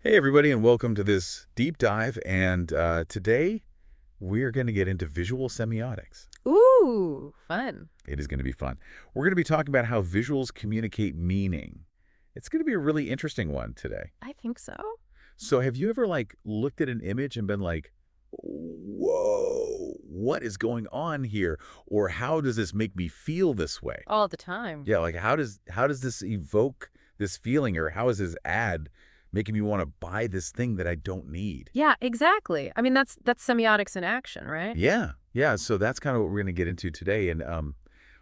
Hey, everybody, and welcome to this deep dive. And today we're going to get into visual semiotics. Ooh, fun. It is going to be fun. We're going to be talking about how visuals communicate meaning. It's going to be a really interesting one today. I think so. So have you ever, looked at an image and been like, whoa, what is going on here? Or how does this make me feel this way? All the time. Yeah, like how does this evoke this feeling, or how is this ad making me want to buy this thing that I don't need? Yeah, exactly. I mean, that's semiotics in action, right? Yeah, yeah. So that's kind of what we're going to get into today. And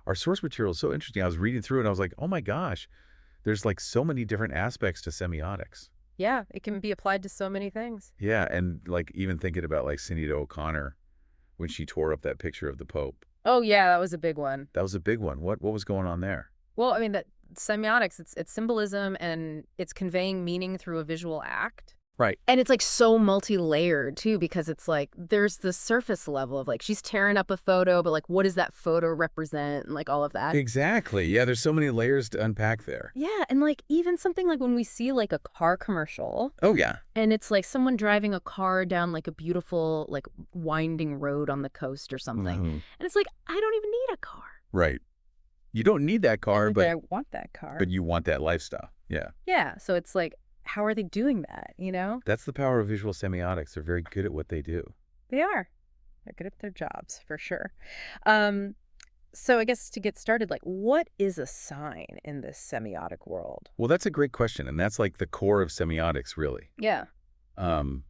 our source material is so interesting. I was reading through it and I was like, oh my gosh, there's like so many different aspects to semiotics. Yeah, it can be applied to so many things. Yeah, and like even thinking about like Sinead O'Connor when she tore up that picture of the Pope. Oh, yeah, that was a big one. That was a big one. What was going on there? Well, I mean, that semiotics, it's symbolism and it's conveying meaning through a visual act. Right. And it's like so multi-layered too, because it's like there's the surface level of like she's tearing up a photo, but like what does that photo represent and like all of that. Exactly. Yeah, there's so many layers to unpack there. Yeah, and like even something like when we see like a car commercial. Oh yeah. And it's like someone driving a car down like a beautiful, like winding road on the coast or something. Mhm. And it's like, I don't even need a car. Right. You don't need that car, But but I want that car. but you want that lifestyle. Yeah. Yeah. So it's like, how are they doing that? You know? That's the power of visual semiotics. They're very good at what they do. They are. They're good at their jobs for sure. Um, so I guess to get started, like, what is a sign in this semiotic world? Well, that's a great question, and that's like the core of semiotics, really. Yeah. Um,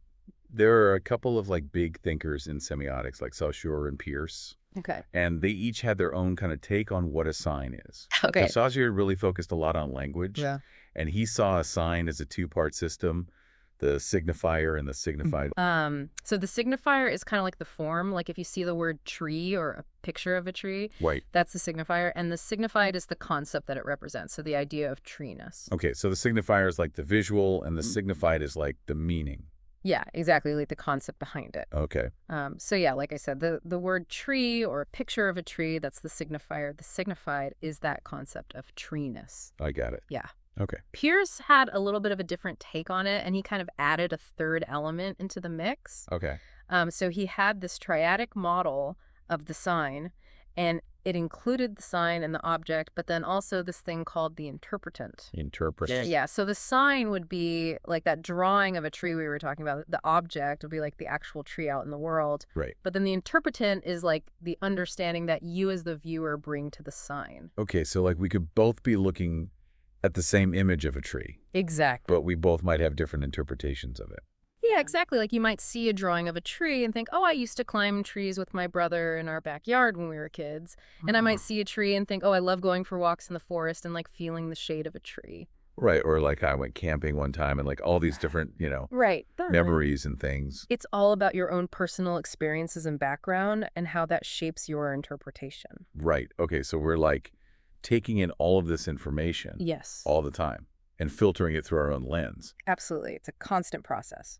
there are a couple of like big thinkers in semiotics, like Saussure and Peirce, Okay. and they each had their own kind of take on what a sign is. Okay. So Saussure really focused a lot on language, Yeah. and he saw a sign as a two-part system, the signifier and the signified. So the signifier is kind of like the form. Like if you see the word tree or a picture of a tree, Right. that's the signifier. And the signified is the concept that it represents. So the idea of treeness. Okay, so the signifier is like the visual, and the signified is like the meaning. Yeah, exactly. Like the concept behind it. Okay. So yeah, like I said, the word tree or a picture of a tree, that's the signifier. The signified is that concept of treeness. I got it. Yeah. Okay. Pierce had a little bit of a different take on it, and he kind of added a third element into the mix. Okay. So he had this triadic model of the sign, and it included the sign and the object, but then also this thing called the interpretant. Interpret. Yeah, so the sign would be like that drawing of a tree we were talking about. The object would be like the actual tree out in the world. Right. But then the interpretant is like the understanding that you as the viewer bring to the sign. Okay, so like we could both be looking at the same image of a tree, Exactly. but we both might have different interpretations of it. Yeah, exactly. Like you might see a drawing of a tree and think, oh, I used to climb trees with my brother in our backyard when we were kids. And I might see a tree and think, oh, I love going for walks in the forest and like feeling the shade of a tree. Right, or like I went camping one time and like all these different, Right. memories and things. It's all about your own personal experiences and background and how that shapes your interpretation. Right. Okay, so we're like taking in all of this information Yes, all the time and filtering it through our own lens. absolutely. It's a constant process.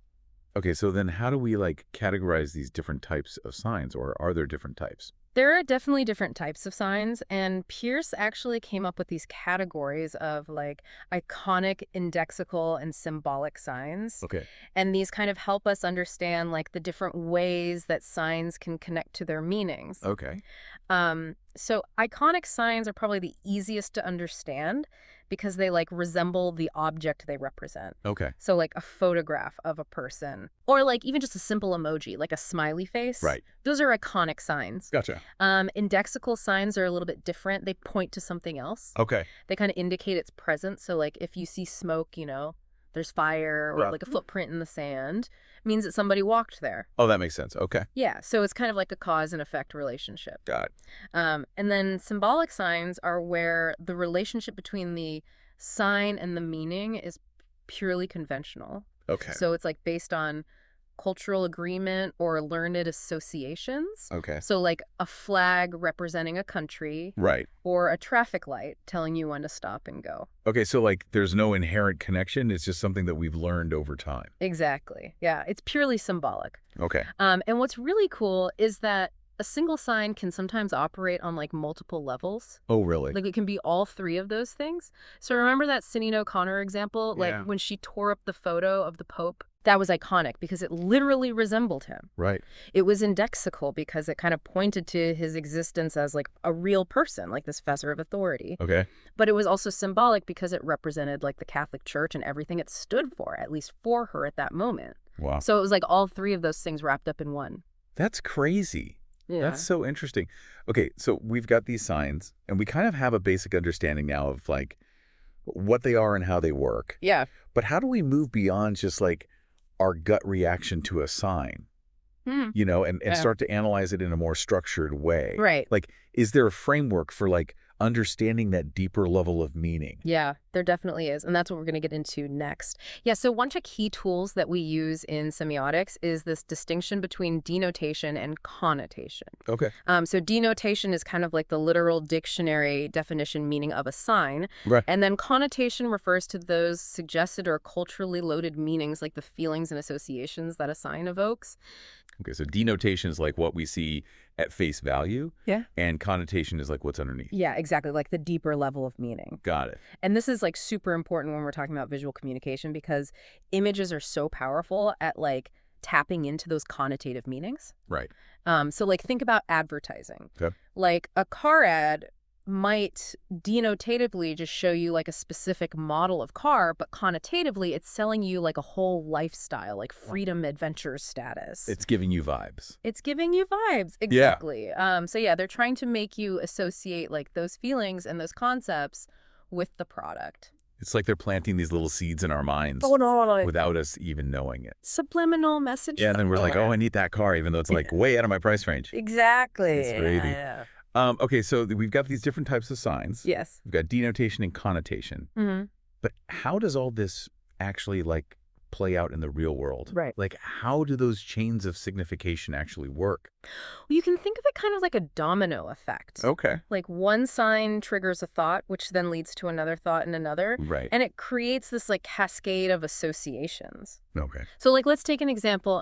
Okay, so then how do we like categorize these different types of signs, or are there different types? There are definitely different types of signs, and Pierce actually came up with these categories of like iconic, indexical, and symbolic signs. Okay. And these kind of help us understand like the different ways that signs can connect to their meanings. Okay. So iconic signs are probably the easiest to understand because they like resemble the object they represent. Okay. So like a photograph of a person or like even just a simple emoji, like a smiley face. Right. Those are iconic signs. Gotcha. Indexical signs are a little bit different. They point to something else. Okay. They kind of indicate its presence. So like if you see smoke, there's fire or Yeah. like a footprint in the sand, it means that somebody walked there. Oh, that makes sense. Okay. Yeah, so it's kind of like a cause and effect relationship. Got it. And then symbolic signs are where the relationship between the sign and the meaning is purely conventional. Okay. So it's like based on cultural agreement or learned associations. Okay. So like a flag representing a country Right. or a traffic light telling you when to stop and go. Okay, so like there's no inherent connection. It's just something that we've learned over time. Exactly. Yeah, it's purely symbolic. Okay. And what's really cool is that a single sign can sometimes operate on like multiple levels. Oh, really? Like it can be all three of those things. So remember that Sinead O'Connor example? Like Yeah. when she tore up the photo of the Pope? That was iconic because it literally resembled him. Right. It was indexical because it kind of pointed to his existence as like a real person, like this fessor of authority. Okay. But it was also symbolic because it represented like the Catholic Church and everything it stood for, at least for her at that moment. Wow. So it was like all three of those things wrapped up in one. That's crazy. Yeah. That's so interesting. Okay, so we've got these signs, and we kind of have a basic understanding now of like what they are and how they work. Yeah. But how do we move beyond just like our gut reaction to a sign, Hmm. and Yeah. start to analyze it in a more structured way? Right. Like, is there a framework for like understanding that deeper level of meaning? Yeah, there definitely is. And that's what we're going to get into next. Yeah, so one of the key tools that we use in semiotics is this distinction between denotation and connotation. Okay. So denotation is kind of like the literal dictionary definition meaning of a sign. Right. And then connotation refers to those suggested or culturally loaded meanings like the feelings and associations that a sign evokes. Okay, so denotation is like what we see at face value, Yeah. and connotation is like what's underneath. Yeah, exactly. Like the deeper level of meaning. Got it. And this is like super important when we're talking about visual communication because images are so powerful at like tapping into those connotative meanings. Right. So like think about advertising. Okay. Like a car ad might denotatively just show you like a specific model of car, but connotatively it's selling you like a whole lifestyle, like freedom, adventure status. It's giving you vibes. It's giving you vibes. Exactly. So yeah, they're trying to make you associate like those feelings and those concepts with the product. It's like they're planting these little seeds in our minds no. without us even knowing it. Subliminal message. Yeah, and then we're like, oh, I need that car, even though it's like way out of my price range. Exactly. It's crazy. Yeah. Okay, so we've got these different types of signs. Yes. We've got denotation and connotation. Mm-hmm. But how does all this actually like play out in the real world? Right. Like, how do those chains of signification actually work? Well, you can think of it kind of like a domino effect. Okay. Like one sign triggers a thought, which then leads to another thought and another. Right. And it creates this like cascade of associations. Okay. So like, let's take an example.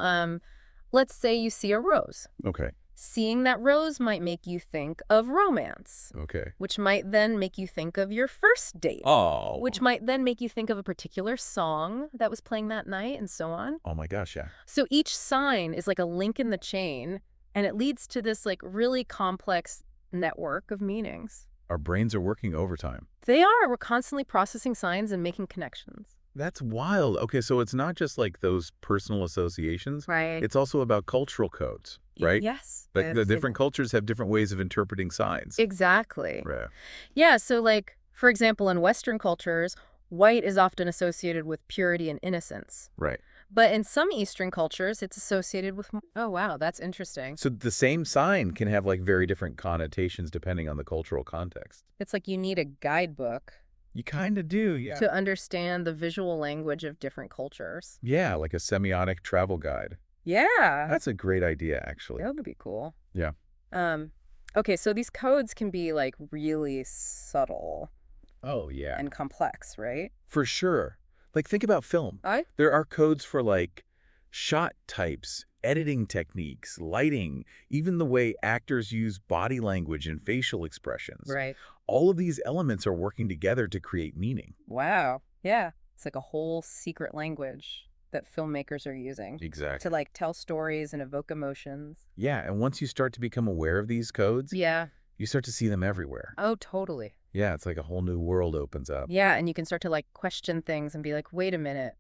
Let's say you see a rose. Okay. Seeing that rose might make you think of romance, Okay. which might then make you think of your first date. Oh. Which might then make you think of a particular song that was playing that night and so on. Oh my gosh, yeah. So each sign is like a link in the chain, and it leads to this like really complex network of meanings. Our brains are working overtime. They are. We're constantly processing signs and making connections. That's wild. Okay, so it's not just like those personal associations. Right. It's also about cultural codes, right? Yes. Like the different cultures have different ways of interpreting signs. Exactly. Right. Yeah, so like, for example, in Western cultures, white is often associated with purity and innocence. Right. But in some Eastern cultures, it's associated with, oh, wow, that's interesting. So the same sign can have like very different connotations depending on the cultural context. It's like you need a guidebook You kind of do, yeah. to understand the visual language of different cultures. Yeah, like a semiotic travel guide. Yeah. That's a great idea, actually. That would be cool. Yeah. Okay, so these codes can be like really subtle Oh, yeah. and complex, right? For sure. Like, think about film. I There are codes for, like, shot types, editing techniques, lighting, even the way actors use body language and facial expressions. Right. All of these elements are working together to create meaning. Wow. Yeah. It's like a whole secret language that filmmakers are using Exactly. to like tell stories and evoke emotions. Yeah, and once you start to become aware of these codes, Yeah. you start to see them everywhere. Oh, totally. Yeah, it's like a whole new world opens up. Yeah, and you can start to like question things and be like, wait a minute,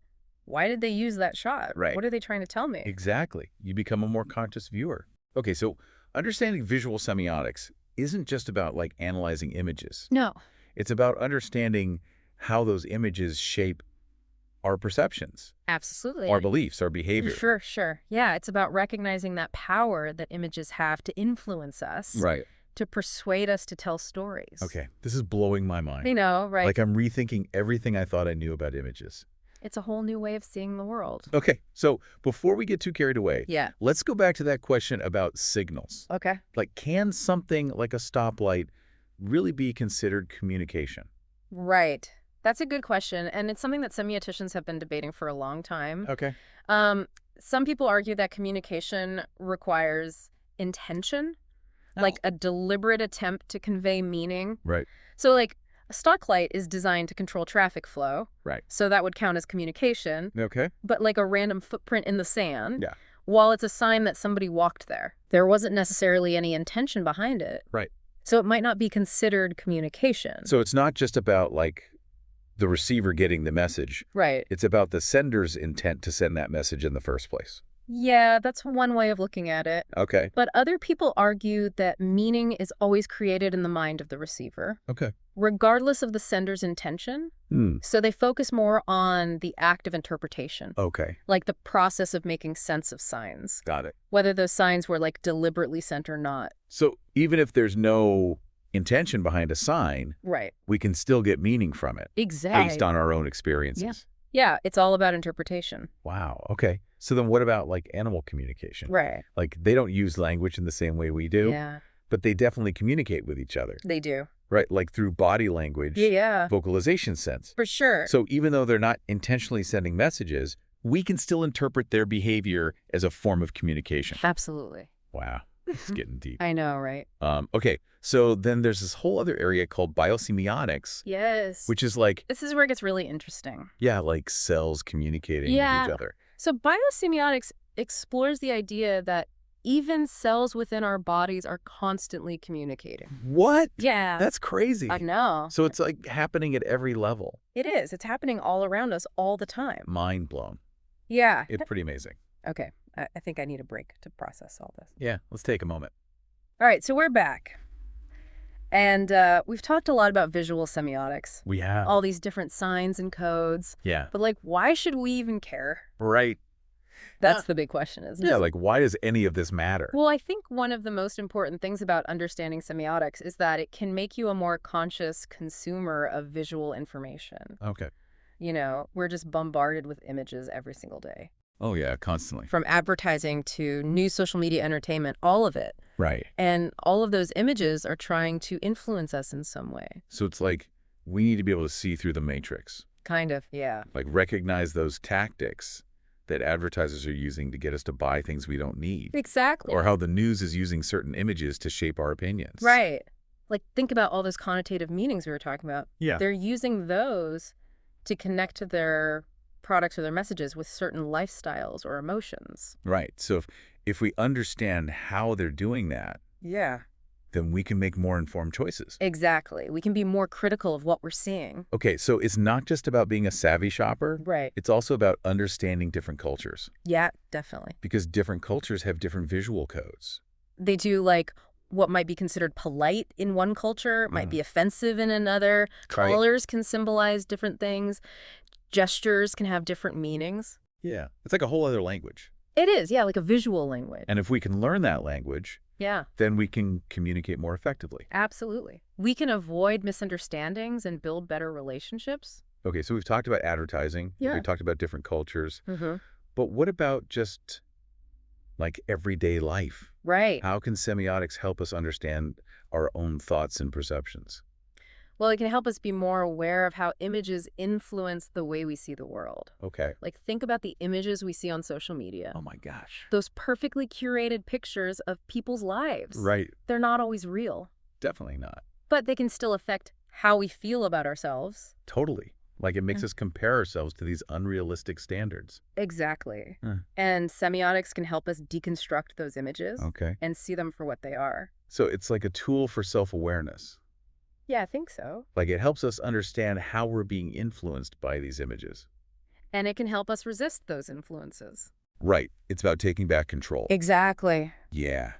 why did they use that shot? Right. What are they trying to tell me? Exactly. You become a more conscious viewer. Okay, so understanding visual semiotics isn't just about like analyzing images. No. It's about understanding how those images shape our perceptions, Absolutely. our beliefs, our behavior. Sure. Yeah, it's about recognizing that power that images have to influence us, Right. to persuade us to tell stories. Okay, this is blowing my mind. You know, right? Like I'm rethinking everything I thought I knew about images. It's a whole new way of seeing the world. Okay, so before we get too carried away, Yeah. let's go back to that question about signals. Okay. Like, can something like a stoplight really be considered communication? Right. That's a good question, and it's something that semioticians have been debating for a long time. Okay. Some people argue that communication requires intention, like a deliberate attempt to convey meaning. Right. So, like, a stock light is designed to control traffic flow. Right. So that would count as communication. Okay. But like a random footprint in the sand, Yeah. while it's a sign that somebody walked there, there wasn't necessarily any intention behind it. Right. So it might not be considered communication. So it's not just about, like, the receiver getting the message. Right. It's about the sender's intent to send that message in the first place. Yeah, that's one way of looking at it. Okay. But other people argue that meaning is always created in the mind of the receiver, Okay. regardless of the sender's intention. So they focus more on the act of interpretation, Okay. like the process of making sense of signs, Got it. whether those signs were like deliberately sent or not. So even if there's no intention behind a sign, Right. we can still get meaning from it Exactly. based on our own experiences. Yeah, it's all about interpretation. Wow. Okay. So then what about, like, animal communication? Right. Like, they don't use language in the same way we do, Yeah, but they definitely communicate with each other, they do. right? Like through body language, Yeah, vocalization sense. for sure. So even though they're not intentionally sending messages, we can still interpret their behavior as a form of communication. Absolutely. Wow. It's getting deep. I know, right? Okay. So then there's this whole other area called biosemiotics, Yes. which is like, This is where it gets really interesting. yeah, like cells communicating Yeah. with each other. So biosemiotics explores the idea that even cells within our bodies are constantly communicating. What? Yeah. That's crazy. I know. So it's like happening at every level. It is. It's happening all around us all the time. Mind blown. Yeah. It's pretty amazing. Okay. I think I need a break to process all this. Yeah, let's take a moment. All right. So we're back. And we've talked a lot about visual semiotics, We have. all these different signs and codes. Yeah. But, like, why should we even care? Right. That's the big question, isn't it? Yeah, like, why does any of this matter? Well, I think one of the most important things about understanding semiotics is that it can make you a more conscious consumer of visual information. Okay. You know, we're just bombarded with images every single day. Oh, yeah, constantly. From advertising to news, social media, entertainment, all of it. Right. And all of those images are trying to influence us in some way. So it's like we need to be able to see through the matrix, Kind of, yeah. like recognize those tactics that advertisers are using to get us to buy things we don't need, Exactly. or how the news is using certain images to shape our opinions. Right. Like, think about all those connotative meanings we were talking about. Yeah. They're using those to connect to their products or their messages with certain lifestyles or emotions. Right. So if we understand how they're doing that, Yeah. then we can make more informed choices. Exactly. We can be more critical of what we're seeing. Okay, so it's not just about being a savvy shopper. Right. It's also about understanding different cultures, Yeah, definitely. because different cultures have different visual codes. They do, like, what might be considered polite in one culture might be offensive in another. Right. Colors can symbolize different things. Gestures can have different meanings. Yeah. It's like a whole other language. It is, yeah, like a visual language. And if we can learn that language, Yeah, then we can communicate more effectively. absolutely. We can avoid misunderstandings and build better relationships. Okay, so we've talked about advertising. Yeah. We've talked about different cultures. Mm-hmm. But what about just like everyday life? Right. How can semiotics help us understand our own thoughts and perceptions? Well, it can help us be more aware of how images influence the way we see the world. Okay. Like, think about the images we see on social media. Oh my gosh. Those perfectly curated pictures of people's lives. Right. They're not always real, Definitely not. but they can still affect how we feel about ourselves. Totally. Like it makes us compare ourselves to these unrealistic standards. Exactly. Huh. And semiotics can help us deconstruct those images Okay. and see them for what they are. So it's like a tool for self-awareness. Yeah, I think so. Like it helps us understand how we're being influenced by these images. And it can help us resist those influences. Right. It's about taking back control. Exactly. Yeah.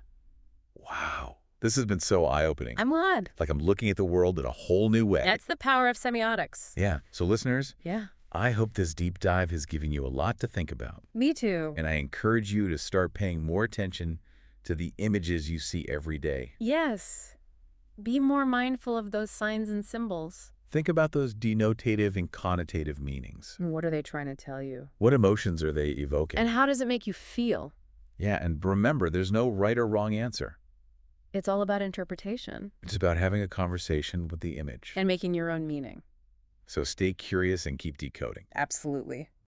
Wow. This has been so eye-opening. I'm glad. Like I'm looking at the world in a whole new way. That's the power of semiotics. Yeah. So listeners, Yeah. I hope this deep dive has given you a lot to think about. Me too. And I encourage you to start paying more attention to the images you see every day. Yes. Be more mindful of those signs and symbols. Think about those denotative and connotative meanings. What are they trying to tell you? What emotions are they evoking? And how does it make you feel? Yeah, and remember, there's no right or wrong answer. It's all about interpretation It's about having a conversation with the image. and making your own meaning. So stay curious and keep decoding. Absolutely.